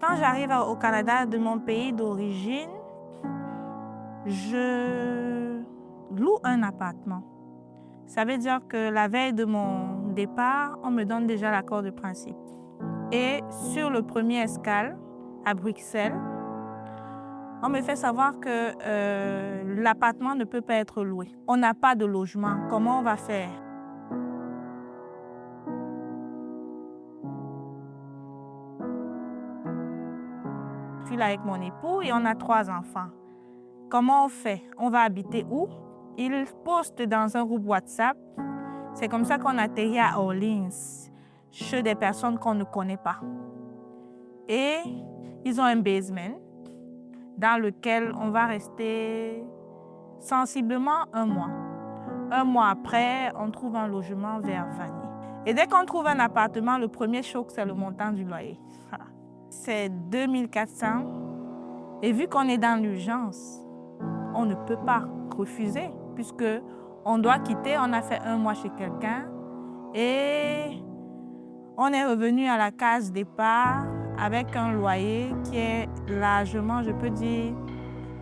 Quand j'arrive au Canada de mon pays d'origine, je loue un appartement. Ça veut dire que la veille de mon départ, on me donne déjà l'accord de principe. Et sur le premier escale, à Bruxelles, on me fait savoir que l'appartement ne peut pas être loué. On n'a pas de logement. Comment on va faire? Je suis là avec mon époux et on a 3 enfants. Comment on fait? On va habiter où? Ils postent dans un groupe WhatsApp. C'est comme ça qu'on atterrit à Orleans, chez des personnes qu'on ne connaît pas. Et ils ont un basement dans lequel on va rester sensiblement 1 mois. 1 mois après, on trouve un logement vers Vanier. Et dès qu'on trouve un appartement, le premier choc, c'est le montant du loyer. C'est 2 400. Et vu qu'on est dans l'urgence, on ne peut pas refuser puisque on doit quitter. On a fait 1 mois chez quelqu'un et on est revenu à la case départ avec un loyer qui est largement, je peux dire,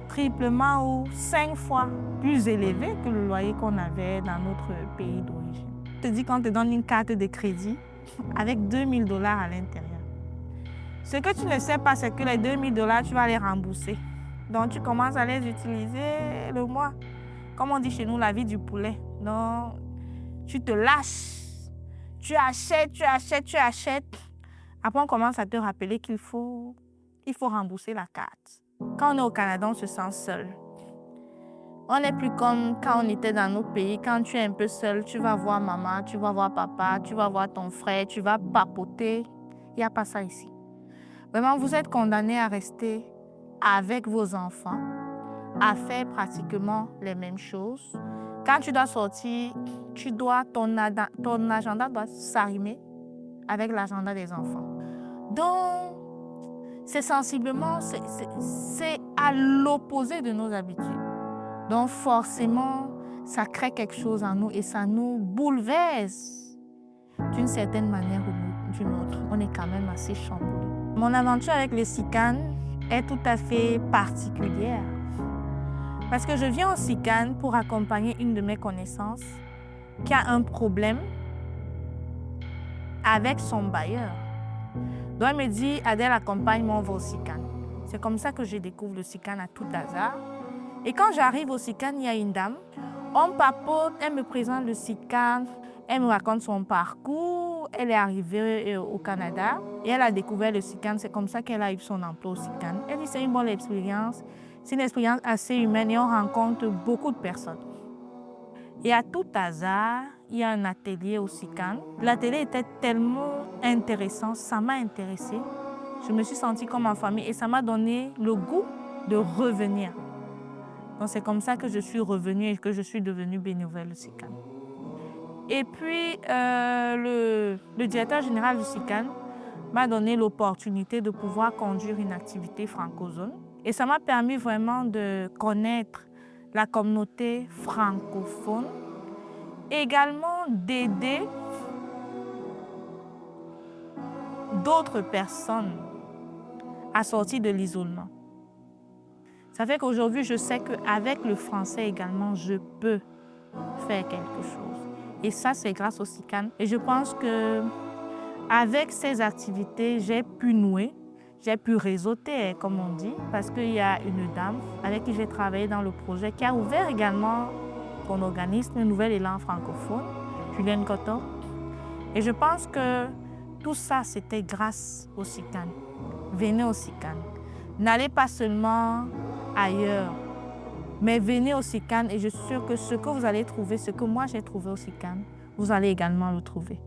triplement ou 5 fois plus élevé que le loyer qu'on avait dans notre pays d'origine. Je te dis qu'on te donne une carte de crédit avec 2 000 $ à l'intérieur. Ce que tu ne sais pas, c'est que les 2 000 $, tu vas les rembourser. Donc, tu commences à les utiliser le mois. Comme on dit chez nous, la vie du poulet. Donc, tu te lâches. Tu achètes, tu achètes, tu achètes. Après, on commence à te rappeler qu'il faut rembourser la carte. Quand on est au Canada, on se sent seul. On n'est plus comme quand on était dans nos pays. Quand tu es un peu seul, tu vas voir maman, tu vas voir papa, tu vas voir ton frère, tu vas papoter. Il n'y a pas ça ici. Vraiment, vous êtes condamnés à rester avec vos enfants, à faire pratiquement les mêmes choses. Quand tu dois sortir, ton agenda doit s'arrimer avec l'agenda des enfants. Donc, c'est sensiblement, c'est à l'opposé de nos habitudes. Donc, forcément, ça crée quelque chose en nous et ça nous bouleverse d'une certaine manière ou d'une autre. On est quand même assez chamboulé. Mon aventure avec les SICAN est tout à fait particulière. Parce que je viens au SICAN pour accompagner une de mes connaissances qui a un problème avec son bailleur. Donc elle me dit, Adèle, accompagne-moi, on va au SICAN. C'est comme ça que je découvre le SICAN à tout hasard. Et quand j'arrive au SICAN, il y a une dame, on papote, elle me présente le SICAN, elle me raconte son parcours, elle est arrivée au Canada et elle a découvert le SICAN. C'est comme ça qu'elle a eu son emploi au SICAN. Elle dit c'est une bonne expérience, c'est une expérience assez humaine et on rencontre beaucoup de personnes. Et à tout hasard, il y a un atelier au SICAN. L'atelier était tellement intéressant, ça m'a intéressée. Je me suis sentie comme en famille et ça m'a donné le goût de revenir. Donc c'est comme ça que je suis revenue et que je suis devenue bénévole au SICAN. Et puis, le directeur général du SICAN m'a donné l'opportunité de pouvoir conduire une activité francophone. Et ça m'a permis vraiment de connaître la communauté francophone, également d'aider d'autres personnes à sortir de l'isolement. Ça fait qu'aujourd'hui, je sais qu'avec le français également, je peux faire quelque chose. Et ça, c'est grâce au SICAN. Et je pense qu'avec ces activités, j'ai pu nouer, j'ai pu réseauter, comme on dit, parce qu'il y a une dame avec qui j'ai travaillé dans le projet qui a ouvert également son organisme Nouvel Élan francophone, Julienne Cotton. Et je pense que tout ça, c'était grâce au SICAN. Venez au SICAN. N'allez pas seulement ailleurs, mais venez au SICAN et je suis sûre que ce que vous allez trouver, ce que moi j'ai trouvé au SICAN, vous allez également le trouver.